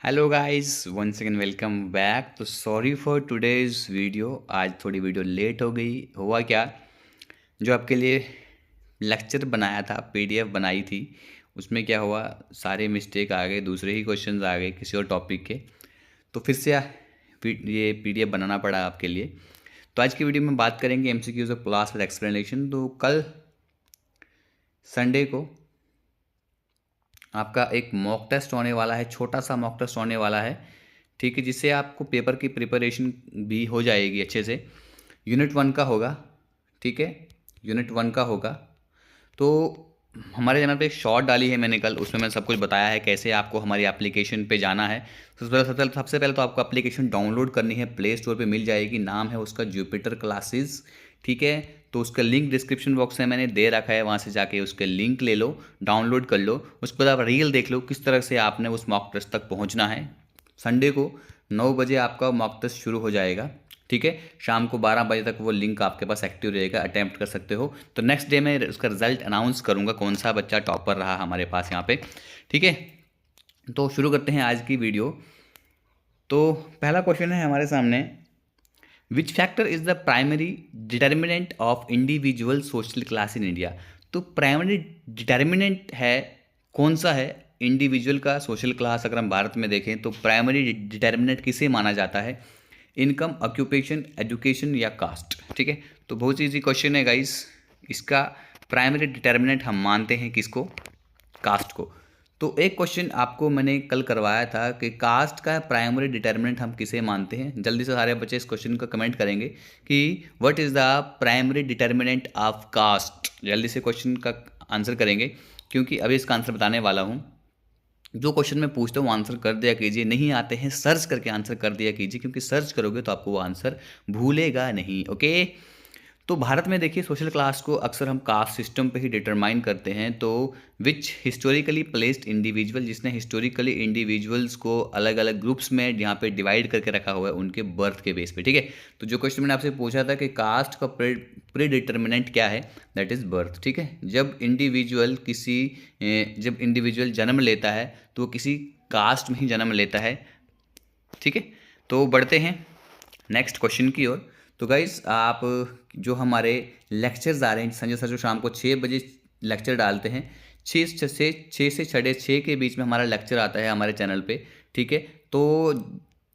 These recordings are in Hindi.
Hello guys once again welcome back. तो सॉरी फॉर टुडेज़ वीडियो, आज थोड़ी वीडियो लेट हो गई। हुआ क्या, जो आपके लिए लेक्चर बनाया था, पीडीएफ बनाई थी, उसमें क्या हुआ, सारे मिस्टेक आ गए, दूसरे ही क्वेश्चंस आ गए किसी और टॉपिक के। तो फिर से ये पीडीएफ बनाना पड़ा आपके लिए। तो आज की वीडियो में बात करेंगे MCQs of class with explanation. तो कल संडे को आपका एक मॉक टेस्ट होने वाला है, छोटा सा मॉक टेस्ट होने वाला है, ठीक है, जिससे आपको पेपर की प्रिपरेशन भी हो जाएगी अच्छे से। यूनिट 1 का होगा, ठीक है, यूनिट 1 का होगा। तो हमारे चैनल पे एक शॉर्ट डाली है मैंने कल, उसमें मैंने सब कुछ बताया है कैसे आपको हमारी एप्लीकेशन पे जाना है। सबसे पहले तो आपको एप्लीकेशन डाउनलोड करनी है, प्ले स्टोर पे मिल जाएगी, नाम है उसका जुपिटर क्लासेस, ठीक है। तो उसका लिंक डिस्क्रिप्शन बॉक्स में मैंने दे रखा है, वहाँ से जाके उसके लिंक ले लो, डाउनलोड कर लो। उसके बाद आप रील देख लो किस तरह से आपने उस मॉक टेस्ट तक पहुँचना है। संडे को 9 बजे आपका मॉक टेस्ट शुरू हो जाएगा, ठीक है। शाम को 12 बजे तक वो लिंक आपके पास एक्टिव रहेगा, अटैम्प्ट कर सकते हो। तो नेक्स्ट डे मैं उसका रिजल्ट अनाउंस करूँगा, कौन सा बच्चा टॉपर रहा हमारे पास यहाँ पे, ठीक है। तो शुरू करते हैं आज की वीडियो। तो पहला क्वेश्चन है हमारे सामने, which factor is the primary determinant of individual social class in India. तो प्राइमरी डिटर्मिनेंट है, कौन सा है इंडिविजुअल का सोशल क्लास। अगर हम भारत में देखें तो प्राइमरी डिटर्मिनेंट किसे माना जाता है, इनकम, ऑक्यूपेशन, एजुकेशन या कास्ट, ठीक है। तो बहुत ईजी क्वेश्चन है गाइस। इसका प्राइमरी डिटर्मिनेंट हम मानते हैं किसको, कास्ट को। तो एक क्वेश्चन आपको मैंने कल करवाया था कि कास्ट का प्राइमरी डिटर्मिनेंट हम किसे मानते हैं। जल्दी से सारे बच्चे इस क्वेश्चन का कमेंट करेंगे कि what is the primary determinant of caste. जल्दी से क्वेश्चन का आंसर करेंगे, क्योंकि अभी इसका आंसर बताने वाला हूँ। जो क्वेश्चन मैं पूछता हूँ आंसर कर दिया कीजिए, नहीं आते हैं सर्च करके आंसर कर दिया कीजिए, क्योंकि सर्च करोगे तो आपको वो आंसर भूलेगा नहीं, ओके। तो भारत में देखिए सोशल क्लास को अक्सर हम कास्ट सिस्टम पे ही डिटरमाइन करते हैं। तो विच हिस्टोरिकली प्लेस्ड इंडिविजुअल, जिसने हिस्टोरिकली इंडिविजुअल्स को अलग अलग ग्रुप्स में यहाँ पे डिवाइड करके रखा हुआ है उनके बर्थ के बेस पे, ठीक है। तो जो क्वेश्चन मैंने आपसे पूछा था कि कास्ट का प्री डिटर्मिनेंट क्या है, दैट इज़ बर्थ, ठीक है। जब इंडिविजुअल जन्म लेता है तो वो किसी कास्ट में ही जन्म लेता है, ठीक है। तो बढ़ते हैं नेक्स्ट क्वेश्चन की ओर। तो गाइस आप जो हमारे लेक्चर्स आ रहे हैं, संजय सर जो शाम को 6 बजे लेक्चर डालते हैं, 6 से 6 के बीच में हमारा लेक्चर आता है हमारे चैनल पे, ठीक है। तो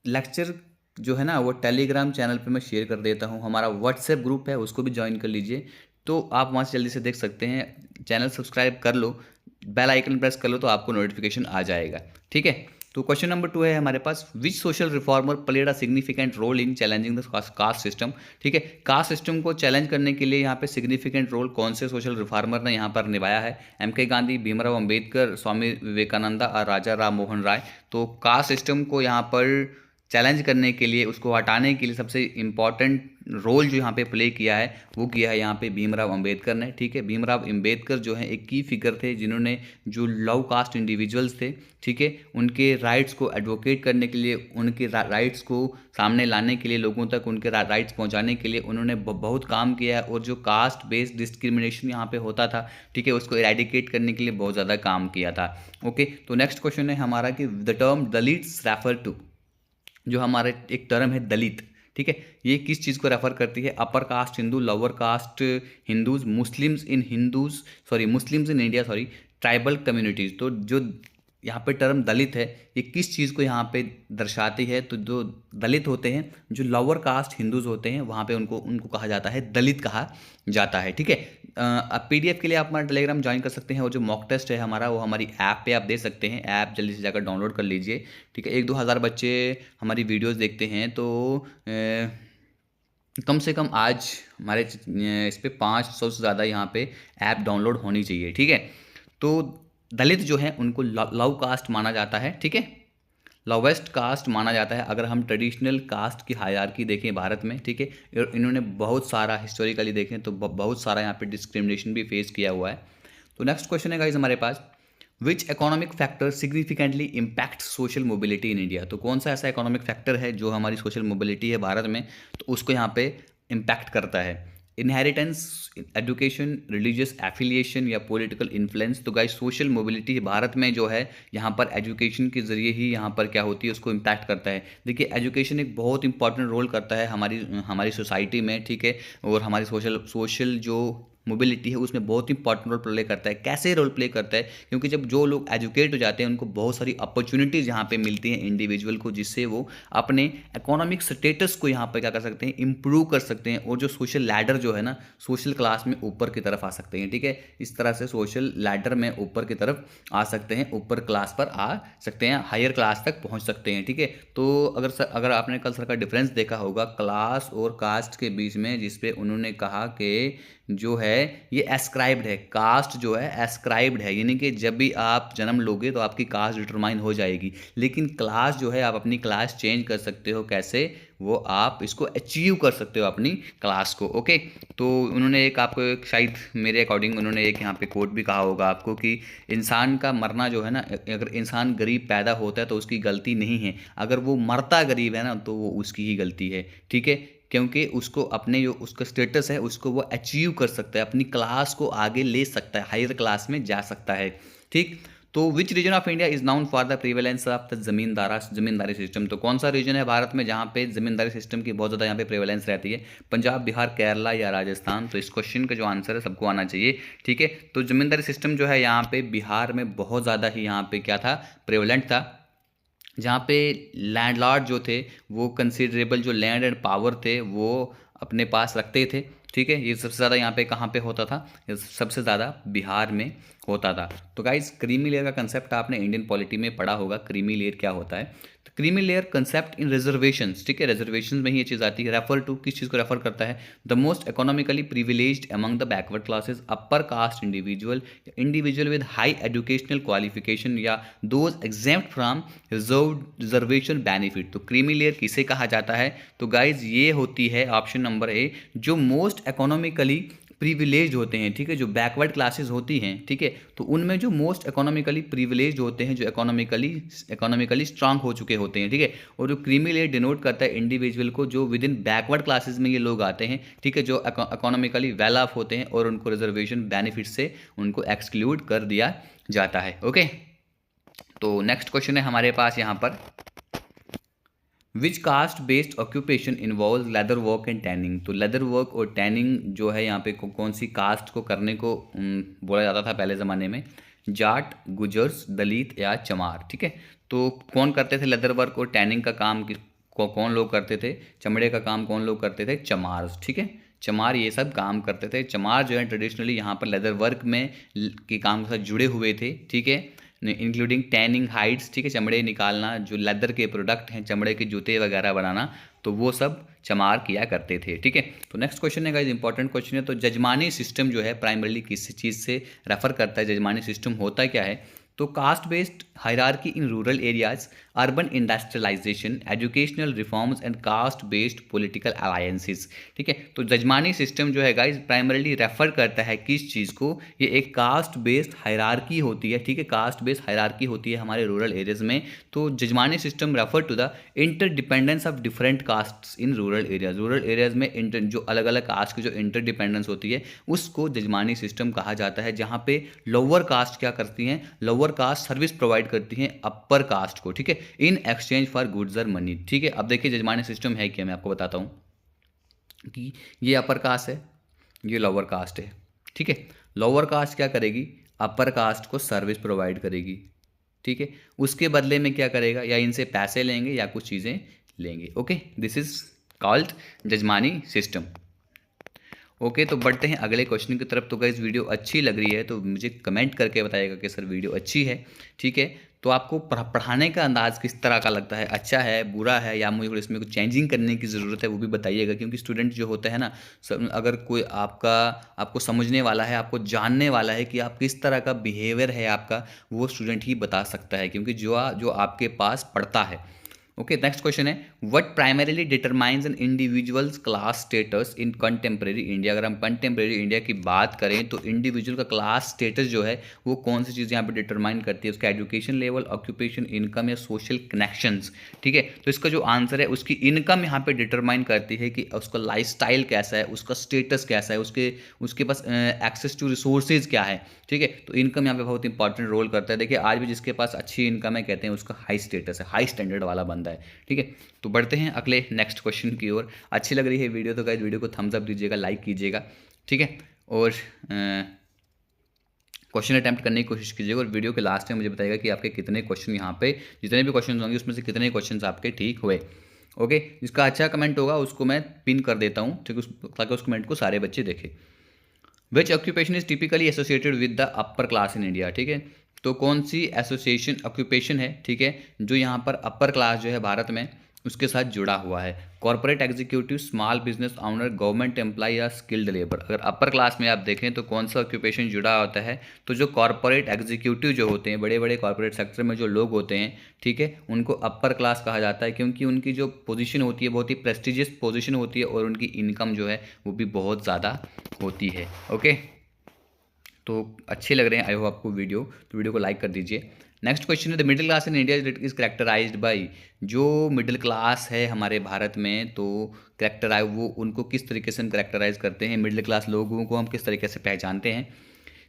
लेक्चर जो है ना वो टेलीग्राम चैनल पे मैं शेयर कर देता हूँ, हमारा व्हाट्सएप ग्रुप है उसको भी ज्वाइन कर लीजिए। तो आप वहाँ से जल्दी से देख सकते हैं। चैनल सब्सक्राइब कर लो, बेल आइकन प्रेस कर लो तो आपको नोटिफिकेशन आ जाएगा, ठीक है। तो क्वेश्चन नंबर 2 है हमारे पास, which social reformer played a significant role in challenging the caste system, ठीक है। कास्ट सिस्टम को चैलेंज करने के लिए यहाँ पे सिग्निफिकेंट रोल कौन से सोशल रिफॉर्मर ने यहाँ पर निभाया है, एम के गांधी, भीमराव अंबेडकर, स्वामी विवेकानंदा और राजा राम मोहन राय। तो कास्ट सिस्टम को यहाँ पर चैलेंज करने के लिए, उसको हटाने के लिए सबसे इम्पॉर्टेंट रोल जो यहाँ पे प्ले किया है वो किया है यहाँ पे भीमराव अंबेडकर ने, ठीक है। भीमराव अंबेडकर जो है एक की फिगर थे, जिन्होंने जो लो कास्ट इंडिविजुअल्स थे, ठीक है, उनके राइट्स को एडवोकेट करने के लिए, उनके राइट्स को सामने लाने के लिए, लोगों तक उनके राइट्स पहुँचाने के लिए उन्होंने बहुत काम किया है। और जो कास्ट बेस्ड डिस्क्रिमिनेशन यहाँ पे होता था, ठीक है, उसको इरेडिकेट करने के लिए बहुत ज़्यादा काम किया था, ओके। तो नेक्स्ट क्वेश्चन है हमारा कि the term Dalits refer to, जो हमारे एक टर्म है दलित, ठीक है, ये किस चीज़ को रेफर करती है, upper caste Hindu, lower caste Hindus, Muslims in India, sorry, tribal communities. तो जो यहाँ पे टर्म दलित है ये किस चीज़ को यहाँ पे दर्शाती है, तो जो दलित होते हैं, जो लोअर कास्ट हिंदूज होते हैं, वहाँ पे उनको उनको कहा जाता है दलित कहा जाता है, ठीक है। अब पीडीएफ के लिए आप हमारा टेलीग्राम ज्वाइन कर सकते हैं, और जो मॉक टेस्ट है हमारा वो हमारी ऐप पे आप दे सकते हैं, ऐप जल्दी से जाकर डाउनलोड कर लीजिए, ठीक है। 1-2 हज़ार बच्चे हमारी वीडियोस देखते हैं, तो कम से कम आज हमारे इस पे 500 से ज़्यादा यहाँ पे ऐप डाउनलोड होनी चाहिए, ठीक है। तो दलित जो है उनको लव कास्ट माना जाता है, ठीक है, लोवेस्ट कास्ट माना जाता है अगर हम ट्रेडिशनल कास्ट की हायरार्की देखें भारत में, ठीक है। और इन्होंने बहुत सारा हिस्टोरिकली देखें तो बहुत सारा यहाँ पे डिस्क्रिमिनेशन भी फेस किया हुआ है। तो नेक्स्ट क्वेश्चन है गाइस हमारे पास, which economic factor significantly impact social mobility in India. तो कौन सा ऐसा इकोनॉमिक फैक्टर है जो हमारी सोशल मोबिलिटी है भारत में, तो उसको यहाँ पे इम्पैक्ट करता है। इनहेरिटेंस, एजुकेशन, रिलीजियस एफिलिएशन या पॉलिटिकल इन्फ्लुएंस। तो गाइस सोशल मोबिलिटी भारत में जो है यहाँ पर एजुकेशन के ज़रिए ही यहाँ पर क्या होती है उसको इम्पैक्ट करता है। देखिए एजुकेशन एक बहुत इंपॉर्टेंट रोल करता है हमारी हमारी सोसाइटी में, ठीक है, और हमारी सोशल जो मोबिलिटी है उसमें बहुत इंपॉर्टेंट रोल प्ले करता है। कैसे रोल प्ले करता है? क्योंकि जब जो लोग एजुकेट हो जाते हैं उनको बहुत सारी अपॉर्चुनिटीज़ यहाँ पे मिलती हैं इंडिविजुअल को, जिससे वो अपने इकोनॉमिक स्टेटस को यहाँ पे क्या कर सकते हैं, इंप्रूव कर सकते हैं, और जो सोशल लैडर जो है ना, सोशल क्लास में ऊपर की तरफ आ सकते हैं। ठीक है, इस तरह से सोशल लैडर में ऊपर की तरफ आ सकते हैं, ऊपर क्लास पर आ सकते हैं, हायर क्लास तक पहुँच सकते हैं। ठीक है, तो अगर आपने कल सर का डिफरेंस देखा होगा क्लास और कास्ट के बीच में, जिसपे उन्होंने कहा कि जो है ये एस्क्राइब्ड है, कास्ट जो है एस्क्राइब्ड है, यानी कि जब भी आप जन्म लोगे तो आपकी कास्ट डिटरमाइन हो जाएगी, लेकिन क्लास जो है आप अपनी क्लास चेंज कर सकते हो। कैसे? वो आप इसको अचीव कर सकते हो अपनी क्लास को। ओके, तो उन्होंने एक आपको एक शायद मेरे अकॉर्डिंग उन्होंने एक यहाँ पे कोट भी कहा होगा आपको कि इंसान का मरना जो है ना, अगर इंसान गरीब पैदा होता है तो उसकी गलती नहीं है, अगर वो मरता गरीब है ना तो वो उसकी ही गलती है। ठीक है, क्योंकि उसको अपने जो उसका स्टेटस है उसको वो अचीव कर सकता है, अपनी क्लास को आगे ले सकता है, हायर क्लास में जा सकता है। ठीक, तो which region of India is noun for the prevalence of the zamindari system? तो कौन सा रीजन है भारत में जहाँ पे जमींदारी सिस्टम की बहुत ज़्यादा यहाँ पे प्रिवेलेंस रहती है? पंजाब, बिहार, केरला या राजस्थान? तो इस क्वेश्चन का जो आंसर है सबको आना चाहिए। ठीक है, तो जमींदारी सिस्टम जो है यहाँ पे बिहार में बहुत ज़्यादा ही यहाँ पे क्या था, प्रिवेलेंट था, जहाँ पे लैंडलॉर्ड जो थे वो कंसिडरेबल जो लैंड एंड पावर थे वो अपने पास रखते थे। ठीक है, ये सबसे ज़्यादा यहाँ पे कहाँ पे होता था? ये सबसे ज़्यादा बिहार में होता था। तो गाइज क्रीमी लेयर का कंसेप्ट आपने इंडियन पॉलिटी में पढ़ा होगा, क्रीमी लेयर क्या होता है? तो creamy layer concept in reservations, ठीक है, रिजर्वेशंस में ही ये चीज़ आती है। रेफर टू, किस चीज़ को रेफर करता है? The most economically privileged among the backward classes, upper caste individual, individual with high educational qualification या those exempt from reservation benefit. तो क्रीमी लेयर किसे कहा जाता है? तो गाइज ये होती है ऑप्शन नंबर ए, जो मोस्ट इकोनॉमिकली प्रिविलेज होते हैं। ठीक है, जो बैकवर्ड क्लासेस होती हैं, ठीक है, तो उनमें जो मोस्ट इकोनॉमिकली प्रिविलेज होते हैं, जो इकोनॉमिकली स्ट्रांग हो चुके होते हैं। ठीक है, और जो क्रीमी लेयर डिनोट करता है इंडिविजुअल को जो विद इन बैकवर्ड क्लासेस में ये लोग आते हैं। ठीक है, जो इकोनॉमिकली वेल ऑफ होते हैं और उनको रिजर्वेशन बेनिफिट से उनको एक्सक्लूड कर दिया जाता है। ओके, तो नेक्स्ट क्वेश्चन है हमारे पास यहाँ पर, which caste based occupation involve leather work and tanning? तो लेदर वर्क और टैनिंग जो है यहाँ पे कौन सी कास्ट को करने को बोला जाता था पहले ज़माने में? जाट, गुजर्स, दलित या चमार? ठीक है, तो कौन करते थे लेदर वर्क और टैनिंग का काम? कौन लोग करते थे? चमड़े का काम कौन लोग करते थे? चमार। ठीक है, चमार ये सब काम करते थे। चमार जो है ट्रेडिशनली यहाँ पर लेदर वर्क में के काम के साथ जुड़े हुए थे। ठीक है, इंक्लूडिंग टैनिंग हाइड्स, ठीक है, चमड़े निकालना, जो लेदर के प्रोडक्ट हैं, चमड़े के जूते वगैरह बनाना, तो वो सब चमार किया करते थे। ठीक है, तो नेक्स्ट क्वेश्चन है गाइस, इंपॉर्टेंट क्वेश्चन है। तो जजमानी सिस्टम जो है प्राइमरली किस चीज़ से रेफर करता है? जजमानी सिस्टम होता क्या है? तो caste based hierarchy in rural areas, urban industrialisation, educational reforms and caste based political alliances. ठीक है, तो जजमानी सिस्टम जो है गाइस प्राइमरली रेफर करता है किस चीज़ को? ये एक कास्ट बेस्ड हायरार्की होती है। ठीक है, कास्ट बेस्ड हायरार्की होती है हमारे रूरल एरियाज में। तो jajmani system refer to the interdependence of different castes in rural areas. Rural areas में जो अलग अलग कास्ट की जो इंटरडिपेंडेंस होती है उसको जजमानी सिस्टम कहा जाता है, जहाँ पे लोअर कास्ट क्या करती हैं? लोअर कास्ट सर्विस प्रोवाइड करती हैं अपर कास्ट को। ठीक है, इन एक्सचेंज फॉर गुड्स और मनी। ठीक है, अब देखिए जजमानी सिस्टम है क्या, मैं आपको बताता हूं कि ये अपर कास्ट है, ये लोअर कास्ट है। ठीक है, लोअर कास्ट क्या करेगी? अपर कास्ट को सर्विस प्रोवाइड करेगी। ठीक है, उसके बदले में क्या करेगा? या इनसे पैसे लेंगे या कुछ चीज़ें लेंगे। Okay, this is called jajmani system. Okay, तो बढ़ते हैं अगले क्वेश्चन की तरफ। तो गाइस वीडियो अच्छी लग रही है तो मुझे कमेंट करके बताइएगा कि सर वीडियो अच्छी है। ठीक है, तो आपको पढ़ाने का अंदाज किस तरह का लगता है? अच्छा है, बुरा है, या मुझे इसमें कुछ चेंजिंग करने की ज़रूरत है, वो भी बताइएगा। क्योंकि स्टूडेंट जो होता है ना, अगर कोई आपको समझने वाला है, आपको जानने वाला है कि आप किस तरह का बिहेवियर है आपका, वो स्टूडेंट ही बता सकता है, क्योंकि जो आपके पास पढ़ता है। ओके, नेक्स्ट क्वेश्चन है what primarily determines an individual's class status in contemporary India. अगर हम कंटेम्प्रेरी इंडिया की बात करें तो इंडिविजुअल का क्लास स्टेटस जो है वो कौन सी चीज़ यहाँ पे डिटरमाइन करती है, उसका एजुकेशन लेवल, ऑक्यूपेशन, इनकम या सोशल कनेक्शंस। ठीक है, तो इसका जो आंसर है उसकी इनकम यहाँ पे डिटरमाइन करती है कि उसका लाइफस्टाइल कैसा है, उसका स्टेटस कैसा है, उसके पास एक्सेस टू रिसोर्सेज क्या है। ठीक है, तो इनकम यहाँ पे बहुत इंपॉर्टेंट रोल करता है। देखिए आज भी जिसके पास अच्छी इनकम है कहते हैं उसका हाई स्टेटस है, हाई स्टैंडर्ड वाला बंदा है। ठीक है, तो बढ़ते हैं अगले नेक्स्ट क्वेश्चन की ओर। अच्छी लग रही है वीडियो तो गाइस वीडियो को थम्स अप दीजिएगा, लाइक कीजिएगा। ठीक है, और क्वेश्चन अटैम्प्ट करने की कोशिश कीजिएगा और वीडियो के लास्ट में मुझे बताइएगा कि आपके कितने क्वेश्चन यहाँ पे, जितने भी क्वेश्चन होंगे उसमें से कितने क्वेश्चन आपके ठीक हुए। ओके, जिसका अच्छा कमेंट होगा उसको मैं पिन कर देता हूँ, ठीक है, ताकि उस कमेंट को सारे बच्चे देखें। Which occupation is typically associated with the upper class in India. ठीक है, तो कौन सी एसोसिएशन ऑक्यूपेशन है, ठीक है, जो यहाँ पर अपर क्लास जो है भारत में उसके साथ जुड़ा हुआ है। Corporate executive, small business owner, government employee या स्किल्ड लेबर। अगर अपर क्लास में आप देखें तो कौन सा ऑक्यूपेशन जुड़ा होता है, तो जो कॉर्पोरेट एग्जीक्यूटिव जो होते हैं, बड़े बड़े कॉर्पोरेट सेक्टर में जो लोग होते हैं, ठीक है, उनको अपर क्लास कहा जाता है, क्योंकि उनकी जो पोजीशन होती है बहुत ही प्रेस्टिजियस पोजीशन होती है और उनकी इनकम जो है वो भी बहुत ज़्यादा होती है। ओके, तो अच्छे लग रहे हैं आई होप आपको वीडियो, तो वीडियो को लाइक कर दीजिए। नेक्स्ट क्वेश्चन है the middle class in India is characterised by. जो मिडिल क्लास है हमारे भारत में तो करेक्टराइज वो उनको किस तरीके से हम करेक्टराइज करते हैं, मिडिल क्लास लोगों को हम किस तरीके से पहचानते हैं।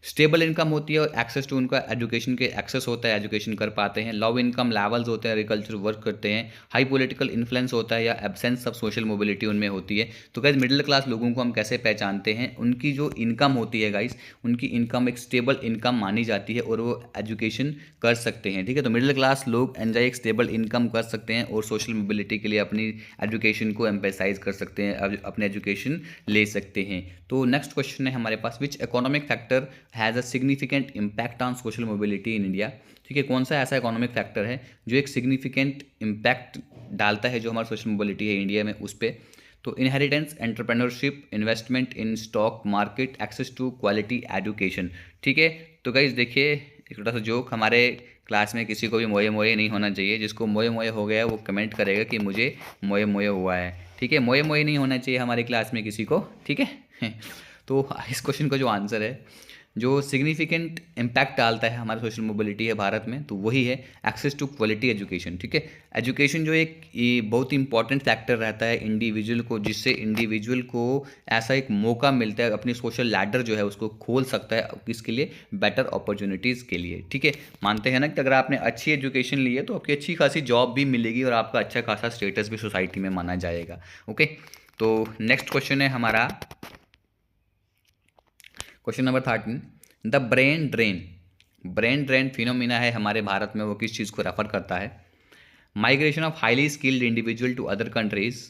स्टेबल इनकम होती है और एक्सेस टू उनका एजुकेशन के एक्सेस होता है, एजुकेशन कर पाते हैं। लो इनकम लेवल्स होते हैं, एग्रीकल्चर वर्क करते हैं। हाई पॉलिटिकल इन्फ्लुएंस होता है या एब्सेंस ऑफ सोशल मोबिलिटी उनमें होती है। तो गाइज मिडिल क्लास लोगों को हम कैसे पहचानते हैं, उनकी जो इनकम होती है गाइज, उनकी इनकम एक स्टेबल इनकम मानी जाती है और वो एजुकेशन कर सकते हैं। ठीक है, तो मिडिल क्लास लोग एंजॉय एक स्टेबल इनकम कर सकते हैं और सोशल मोबिलिटी के लिए अपनी एजुकेशन को एम्फेसाइज कर सकते हैं, अपने एजुकेशन ले सकते हैं। तो नेक्स्ट क्वेश्चन है हमारे पास which economic factor has a significant impact on social mobility in India. ठीक है, कौन सा ऐसा इकोनॉमिक फैक्टर है जो एक सिग्निफिकेंट इम्पैक्ट डालता है जो हमारा सोशल मोबिलिटी है इंडिया में उस पर। तो inheritance, entrepreneurship, investment in stock market, access to quality education. ठीक है, तो गाइस देखिए एक छोटा सा जोक, हमारे क्लास में किसी को भी मोए मोए नहीं होना चाहिए। जिसको मोए मोए हो गया वो कमेंट करेगा कि मुझे मोए मोए हुआ है। ठीक है, मोए मोए नहीं होना चाहिए हमारी क्लास में किसी को। ठीक है तो इस क्वेश्चन का जो आंसर है, जो सिग्निफिकेंट इम्पैक्ट डालता है हमारे सोशल मोबिलिटी है भारत में, तो वही है एक्सेस टू क्वालिटी एजुकेशन। ठीक है, एजुकेशन जो एक ये बहुत ही इंपॉर्टेंट फैक्टर रहता है इंडिविजुअल को, जिससे इंडिविजुअल को ऐसा एक मौका मिलता है अपनी सोशल लैडर जो है उसको खोल सकता है किसके लिए, बेटर अपॉर्चुनिटीज़ के लिए। ठीक है, मानते हैं ना कि अगर आपने अच्छी एजुकेशन ली है तो आपकी अच्छी खासी जॉब भी मिलेगी और आपका अच्छा खासा स्टेटस भी सोसाइटी में माना जाएगा। ओके, तो नेक्स्ट क्वेश्चन है हमारा question number 13, the brain drain. Brain drain phenomena है हमारे भारत में, वो किस चीज़ को रेफर करता है। Migration of highly skilled individual to other countries,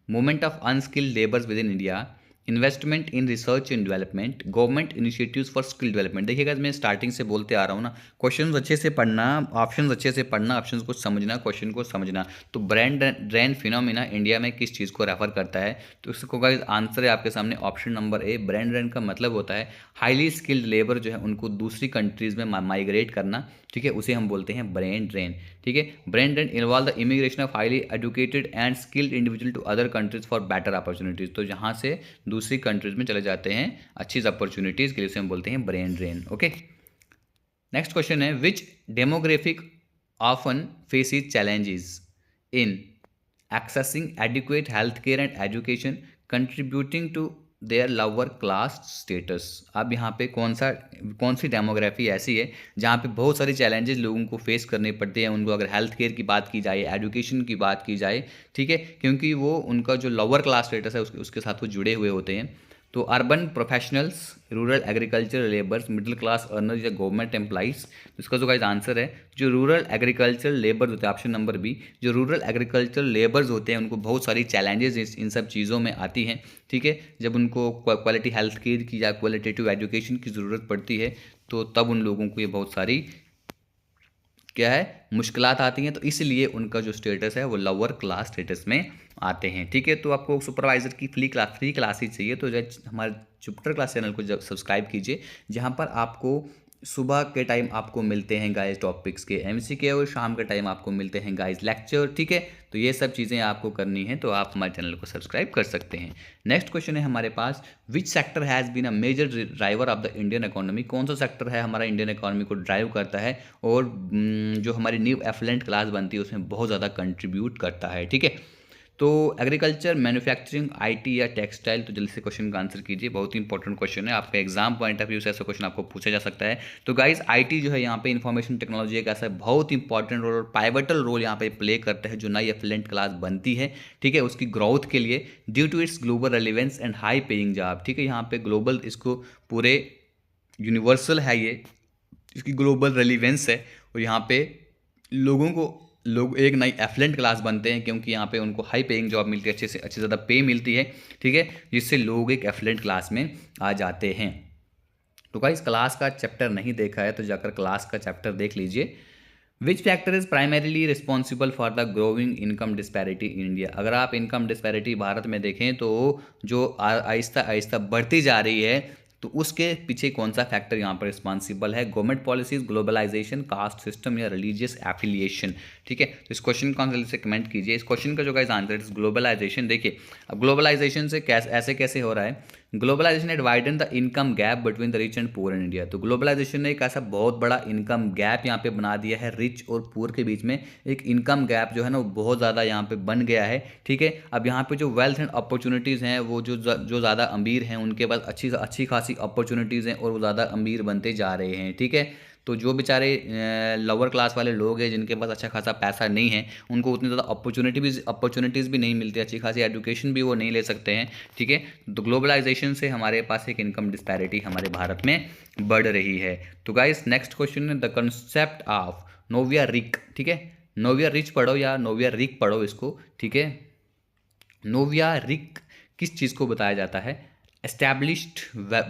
movement of unskilled labours within India, investment in research and development, government initiatives for skill development. देखिएगा मैं स्टार्टिंग से बोलते आ रहा हूँ ना, क्वेश्चंस अच्छे से पढ़ना, ऑप्शंस अच्छे से पढ़ना, ऑप्शंस को समझना, क्वेश्चन को समझना। तो ब्रेन ड्रेन फिनोमिना इंडिया में किस चीज़ को रेफर करता है, तो इसको का आंसर है आपके सामने option number A. Brain drain का मतलब होता है हाईली स्किल्ड लेबर जो है उनको दूसरी कंट्रीज़ में माइग्रेट करना। ठीक है, उसे हम बोलते हैं ब्रेन ड्रेन। ठीक है, brain drain involve the immigration of highly educated and skilled individual to other countries for better opportunities. तो जहाँ से दूसरी कंट्रीज में चले जाते हैं अच्छी अपॉर्चुनिटीज़ के लिए, उसे हम बोलते हैं brain drain. Okay, next question है which demographic often faces challenges in accessing adequate healthcare and education contributing to their lower class status। अब यहाँ पे कौन सी डेमोग्राफी ऐसी है जहाँ पे बहुत सारी चैलेंजेस लोगों को फेस करने पड़ते हैं उनको, अगर हेल्थ केयर की बात की जाए, एजुकेशन की बात की जाए। ठीक है, क्योंकि वो उनका जो लोअर क्लास स्टेटस है उसके साथ वो जुड़े हुए होते हैं। तो urban professionals, rural agriculture labours, middle class earners या गवर्नमेंट एम्प्लॉइज। तो इसका जो गाइस आंसर है, जो रूरल एग्रीकल्चर लेबर्स होते हैं, ऑप्शन नंबर बी, जो रूरल एग्रीकल्चर लेबर्स होते हैं उनको बहुत सारी चैलेंजेस इन सब चीज़ों में आती हैं। ठीक है, जब उनको क्वालिटी हेल्थ केयर की या क्वालिटेटिव एजुकेशन की ज़रूरत पड़ती है तो तब उन लोगों को ये बहुत सारी क्या है मुश्किलात आती हैं, तो इसलिए उनका जो स्टेटस है वो लोअर क्लास स्टेटस में आते हैं। ठीक है, तो आपको सुपरवाइज़र की फ्री क्लास ही चाहिए तो हमारे जुपिटर क्लास चैनल को जब सब्सक्राइब कीजिए, जहाँ पर आपको सुबह के टाइम आपको मिलते हैं गाइस टॉपिक्स के एमसीक्यू और शाम के टाइम आपको मिलते हैं गाइस लेक्चर, ठीक है। तो ये सब चीज़ें आपको करनी है तो आप हमारे चैनल को सब्सक्राइब कर सकते हैं। नेक्स्ट क्वेश्चन है हमारे पास, which sector has been a major driver of the Indian economy. कौन सा सेक्टर है हमारा इंडियन इकोनॉमी को ड्राइव करता है और जो हमारी न्यू एफलेंट क्लास बनती है उसमें बहुत ज़्यादा कंट्रीब्यूट करता है, ठीक है। तो एग्रीकल्चर, मैन्युफैक्चरिंग, आईटी या टेक्सटाइल। तो जल्दी से क्वेश्चन का आंसर कीजिए, बहुत ही इंपॉर्टेंट क्वेश्चन है, आपका एग्जाम पॉइंट ऑफ व्यू से ऐसा क्वेश्चन आपको पूछा जा सकता है। तो गाइस आईटी जो है यहाँ पे इंफॉर्मेशन टेक्नोलॉजी एक ऐसा बहुत इंपॉर्टेंट रोल और पाइवटल रोल यहाँ पे प्ले करता है जो नई एफिलेंट क्लास बनती है, ठीक है, उसकी ग्रोथ के लिए due to its global relevance and high paying job, ठीक है। यहाँ पे ग्लोबल इसको पूरे यूनिवर्सल है ये, इसकी ग्लोबल रेलिवेंस है और यहाँ पे लोग एक नई एफलेंट क्लास बनते हैं क्योंकि यहाँ पे उनको हाई पेइंग जॉब मिलती है, अच्छे से ज़्यादा पे मिलती है, ठीक है, जिससे लोग एक एफलेंट क्लास में आ जाते हैं। तो गाइस क्लास का चैप्टर नहीं देखा है तो जाकर क्लास का चैप्टर देख लीजिए। Which factor is primarily responsible for the growing income disparity in India. अगर आप इनकम डिस्पैरिटी भारत में देखें तो जो आहिस्ता आहिस्ता बढ़ती जा रही है तो उसके पीछे कौन सा फैक्टर यहाँ पर रिस्पॉन्सिबल है। Government policies, globalization, caste system या रिलीजियस एफिलिएशन, ठीक है। तो इस क्वेश्चन को जल्दी से कमेंट कीजिए। इस क्वेश्चन का जो गाइस आंसर इज ग्लोबलाइजेशन। देखिए अब ग्लोबलाइजेशन से कैसे हो रहा है। Globalization at widen the income gap between the rich and poor in India. तो ग्लोबलाइजेशन ने एक ऐसा बहुत बड़ा इनकम गैप यहाँ पे बना दिया है, रिच और पुअर के बीच में एक इनकम गैप जो है ना वो बहुत ज़्यादा यहाँ पे बन गया है, ठीक है। अब यहाँ पे जो वेल्थ एंड अपॉर्चुनिटीज़ हैं वो जो ज़्यादा अमीर हैं उनके पास अच्छी खासी अपॉर्चुनिटीज़ हैं और वो ज़्यादा अमीर बनते जा रहे हैं, ठीक है। तो जो बेचारे लोअर क्लास वाले लोग हैं जिनके पास अच्छा खासा पैसा नहीं है उनको उतनी ज़्यादा अपॉर्चुनिटीज़ भी नहीं मिलती, अच्छी खासी एजुकेशन भी वो नहीं ले सकते हैं, ठीक है। तो ग्लोबलाइजेशन से हमारे पास एक इनकम डिस्पैरिटी हमारे भारत में बढ़ रही है। तो गाइस नेक्स्ट क्वेश्चन है द कंसेप्ट ऑफ नोविया रिक, ठीक है। नोविया रिच पढ़ो या नोविया रिक पढ़ो इसको, ठीक है। नोविया रिक किस चीज़ को बताया जाता है। एस्टैब्लिश्ड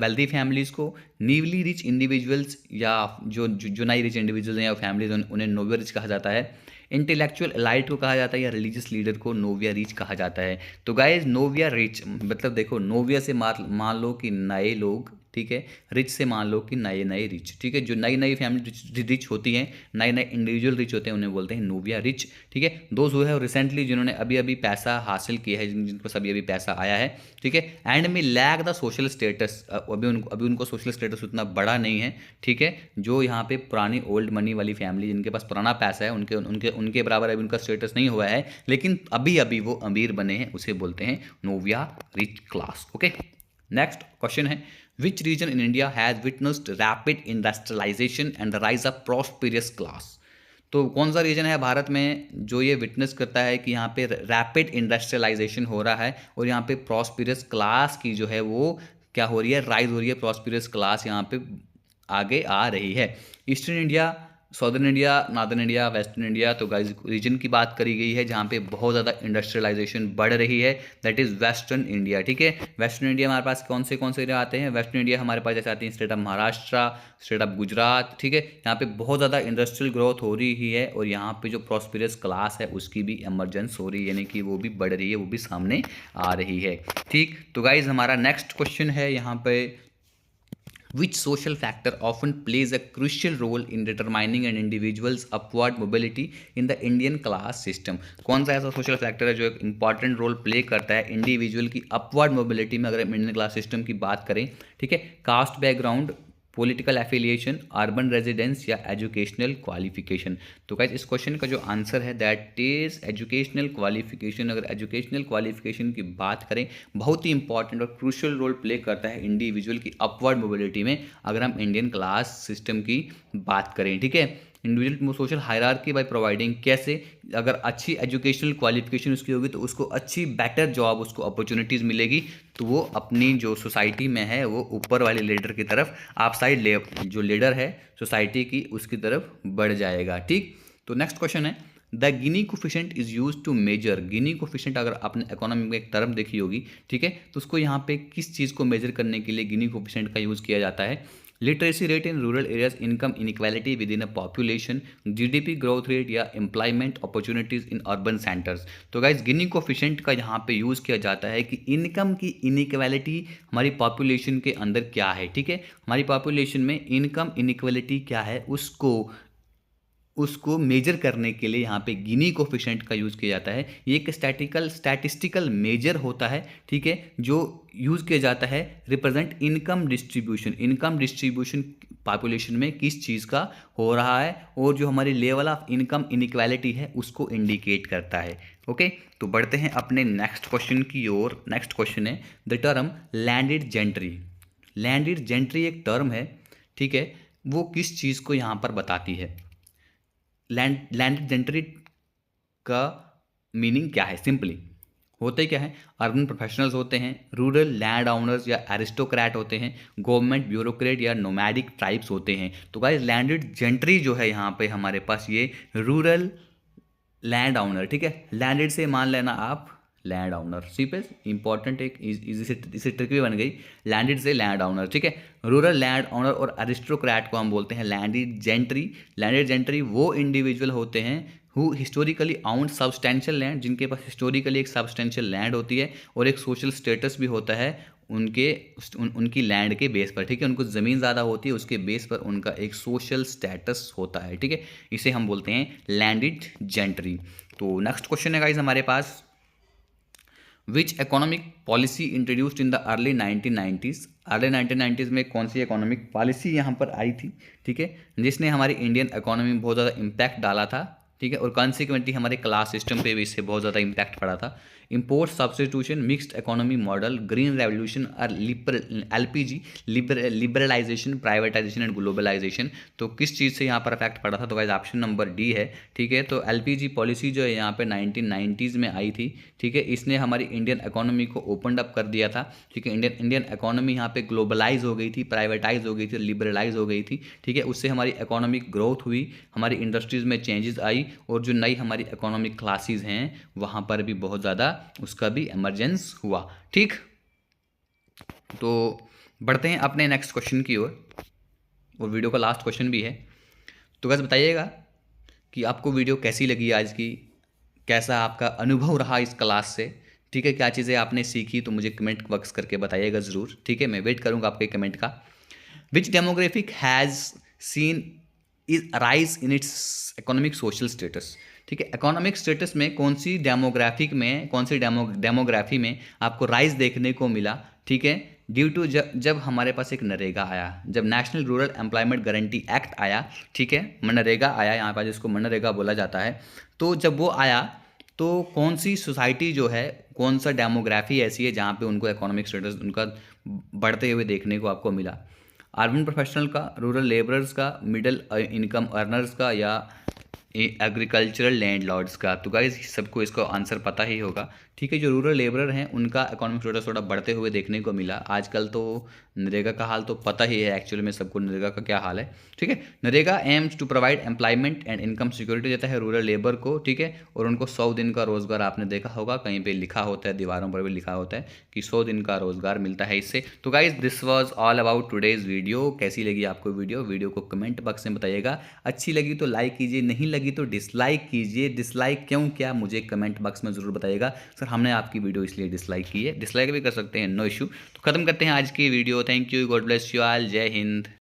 वेल्दी फैमिलीज़ को, न्यूली रिच इंडिविजुअल्स या जो नई रिच इंडिविजुअल्स हैं या फैमिलीज उन्हें नोविया रिच कहा जाता है। इंटेलेक्चुअल एलाइट को कहा जाता है या रिलीजियस लीडर को नोविया रिच कहा जाता है। तो गाइज नोविया रिच मतलब देखो नोविया से मान लो कि नए लोग, ठीक है, रिच से मान लो कि नए रिच, ठीक है। जो नई फैमिली रिच होती हैं, नए इंडिविजुअल रिच होते हैं उन्हें बोलते हैं नोविया रिच, ठीक है। दो जो है रिसेंटली जिन्होंने अभी पासा हासिल किया है, जिनको अभी पैसा आया है, ठीक है, एंड में लैक द सोशल स्टेटस। अभी उनको सोशल स्टेटस उतना बड़ा नहीं है, ठीक है। जो यहाँ पे पुरानी ओल्ड मनी वाली फैमिली जिनके पास पुराना पैसा है उनके बराबर अभी उनका स्टेटस नहीं हुआ है लेकिन अभी वो अमीर बने हैं, उसे बोलते हैं nouveau riche class, okay. Next question है which region in India has witnessed rapid industrialisation and the rise of prosperous class. तो कौन सा रीजन है भारत में जो ये विटनेस करता है कि यहाँ पे रैपिड इंडस्ट्रियलाइजेशन हो रहा है और यहाँ पे प्रॉस्पेरियस क्लास की जो है वो क्या हो रही है, राइज हो रही है, प्रॉस्पेरियस क्लास यहाँ पे आगे आ रही है। Eastern India, southern India, northern India, western India. तो गाइस रीजन की बात करी गई है जहाँ पे बहुत ज़्यादा इंडस्ट्रियलाइजेशन बढ़ रही है, दैट इज़ वेस्टर्न इंडिया, ठीक है। वेस्टर्न इंडिया हमारे पास कौन से एरिया आते हैं। वेस्टर्न इंडिया हमारे पास जैसे आती हैं state of Maharashtra, state of Gujarat, ठीक है। यहाँ पे बहुत ज़्यादा इंडस्ट्रियल ग्रोथ हो रही है और यहाँ पे जो प्रॉस्पेरियस क्लास है उसकी भी एमरजेंस हो रही है, यानी कि वो भी बढ़ रही है, वो भी सामने आ रही है, ठीक। तो गाइज हमारा नेक्स्ट क्वेश्चन है यहाँ पे which social factor often plays a crucial role in determining an individual's upward mobility in the Indian class system। कौन सा ऐसा सोशल फैक्टर है जो एक इंपॉर्टेंट रोल प्ले करता है इंडिविजुअल की अपवर्ड मोबिलिटी में, अगर हम इंडियन क्लास सिस्टम की बात करें, ठीक है। Caste background, political affiliation, urban residence या एजुकेशनल क्वालिफिकेशन। तो गाइस इस क्वेश्चन का जो आंसर है दैट इज एजुकेशनल क्वालिफिकेशन। अगर एजुकेशनल क्वालिफिकेशन की बात करें बहुत ही इंपॉर्टेंट और क्रूशियल रोल प्ले करता है इंडिविजुअल की अपवर्ड मोबिलिटी में अगर हम इंडियन क्लास सिस्टम की बात करें, ठीक है। Individual social hierarchy by providing, कैसे, अगर अच्छी एजुकेशनल क्वालिफिकेशन उसकी होगी तो उसको अच्छी बेटर जॉब, उसको अपॉर्चुनिटीज़ मिलेगी तो वो अपनी जो सोसाइटी में है वो ऊपर वाले लीडर की तरफ अपसाइड जो लीडर है सोसाइटी की उसकी तरफ बढ़ जाएगा, ठीक। तो नेक्स्ट क्वेश्चन है the Gini coefficient is use to measure. Gini coefficient अगर आपने इकोनॉमी में एक टर्म देखी होगी, ठीक है, तो उसको यहाँ पे किस चीज़ को मेजर करने के लिए गिनी कोफिशिएंट का यूज़ किया जाता है। Literacy rate in rural areas, income inequality within a population, GDP growth rate या employment opportunities in urban centres. तो गाइज गिनी कोफिशिएंट का यहाँ पे यूज़ किया जाता है कि इनकम की इनइक्वालिटी हमारी पॉपुलेशन के अंदर क्या है, ठीक है। हमारी पॉपुलेशन में इनकम इनइक्वालिटी क्या है उसको मेजर करने के लिए यहाँ पे गिनी कोफिशिएंट का यूज़ किया जाता है। ये एक स्टैटिस्टिकल मेजर होता है, ठीक है, जो यूज़ किया जाता है रिप्रेजेंट इनकम डिस्ट्रीब्यूशन पॉपुलेशन में किस चीज़ का हो रहा है, और जो हमारी लेवल ऑफ इनकम इनइक्वालिटी है उसको इंडिकेट करता है। ओके, तो बढ़ते हैं अपने नेक्स्ट क्वेश्चन की ओर। नेक्स्ट क्वेश्चन है the term landed gentry. Landed gentry एक टर्म है, ठीक है, वो किस चीज़ को यहाँ पर बताती है। लैंडेड जेंट्री का मीनिंग क्या है? सिंपली होते क्या है, अर्बन प्रोफेशनल्स होते हैं, रूरल लैंड ओनर्स या एरिस्टोक्रेट होते हैं, गवर्नमेंट ब्यूरोक्रेट या नोमैडिक ट्राइब्स होते हैं। तो गाइस लैंडेड जेंट्री जो है यहाँ पे हमारे पास ये रूरल लैंड ओनर, ठीक है, लैंडेड से मान लेना आप लैंड ओनर, सी पे इंपॉर्टेंट एक इसे ट्रिक भी बन गई, लैंडेड से लैंड ओनर, ठीक है। रूरल लैंड ओनर और एरिस्टोक्रेट को हम बोलते हैं लैंडेड जेंट्री। लैंडेड जेंट्री वो इंडिविजुअल होते हैं हु हिस्टोरिकली आउंड सब्सटेंशियल लैंड, जिनके पास हिस्टोरिकली एक सब्सटेंशियल लैंड होती है और एक सोशल स्टेटस भी होता है उनकी लैंड के बेस पर, ठीक है, उनको ज़मीन ज़्यादा होती है, उसके बेस पर उनका एक सोशल स्टेटस होता है, ठीक है, इसे हम बोलते हैं लैंडेड जेंट्री। तो नेक्स्ट क्वेश्चन है गाइस हमारे पास, which economic policy introduced in the early 1990s। Early 1990s में कौन सी इकोनॉमिक पॉलिसी यहाँ पर आई थी, ठीक है, जिसने हमारी इंडियन इकोनॉमी में बहुत ज़्यादा इम्पैक्ट डाला था, ठीक है, और कॉन्सिक्वेंटली हमारे क्लास सिस्टम पे भी इससे बहुत ज़्यादा इम्पैक्ट पड़ा था। Import substitution, mixed economy model, green revolution और LPG, liberalisation, privatisation and globalisation. तो किस चीज़ से यहाँ पर इफेक्ट पड़ा था? तो गाइस ऑप्शन नंबर डी है, ठीक है। तो एलपीजी पॉलिसी जो है यहाँ पे 1990s में आई थी, ठीक है, इसने हमारी इंडियन इकोनॉमी को ओपन अप कर दिया था, ठीक है। इंडियन इकोनॉमी यहाँ पे ग्लोबलाइज हो गई थी, प्राइवेटाइज हो गई थी, लिबरलाइज हो गई थी, ठीक है। उससे हमारी इकोनॉमिक ग्रोथ हुई, हमारी इंडस्ट्रीज़ में चेंजेस आई, और जो नई हमारी इकोनॉमिक क्लासेस हैं वहाँ पर भी बहुत ज़्यादा उसका भी इमरजेंस हुआ, ठीक। तो बढ़ते हैं अपने नेक्स्ट क्वेश्चन की ओर, और वीडियो का लास्ट क्वेश्चन भी है। तो बस बताइएगा कि आपको वीडियो कैसी लगी आज की, कैसा आपका अनुभव रहा इस क्लास से, ठीक है, क्या चीज़ें आपने सीखी, तो मुझे कमेंट बॉक्स करके बताइएगा ज़रूर, ठीक है, मैं वेट करूँगा आपके कमेंट का। Which demographic has seen is rise in its economic social status, ठीक है, इकोनॉमिक स्टेटस में कौन सी डेमोग्राफी में आपको राइज देखने को मिला, ठीक है, ड्यू टू जब हमारे पास एक नरेगा आया, जब national rural employment guarantee act आया, ठीक है, मनरेगा आया यहाँ पर, जिसको मनरेगा बोला जाता है। तो जब वो आया तो कौन सी सोसाइटी जो है, कौन सा डेमोग्राफी ऐसी है जहाँ पे उनको इकोनॉमिक स्टेटस उनका बढ़ते हुए देखने को आपको मिला? अर्बन प्रोफेशनल का, रूरल लेबरर्स का, मिडिल इनकम अर्नर्स का, या एग्रीकल्चरल लैंडलॉर्ड्स का? तो गाइस सबको इसका आंसर पता ही होगा, ठीक है। जो रूरल लेबरर हैं उनका इकोनॉमिक स्टेटस थोड़ा बढ़ते हुए देखने को मिला। आजकल तो नरेगा का हाल तो पता ही है एक्चुअली में सबको, नरेगा का क्या हाल है, ठीक है। NREGA aims to provide employment and income security देता है रूरल लेबर को, ठीक है, और उनको 100 दिन का रोजगार, आपने देखा होगा कहीं पे लिखा होता है, दीवारों पर भी लिखा होता है कि 100 दिन का रोजगार मिलता है इससे। तो guys this was all about today's video. कैसी लगी आपको वीडियो को कमेंट बॉक्स में बताइएगा। अच्छी लगी तो लाइक कीजिए, नहीं लगी तो डिसलाइक कीजिए। डिसलाइक क्यों क्या मुझे कमेंट बॉक्स में ज़रूर बताइएगा। सर हमने आपकी वीडियो इसलिए डिसलाइक की है, डिसलाइक भी कर सकते हैं, नो इशू। तो खत्म करते हैं आज की video. Thank you, God bless you all, जय हिंद।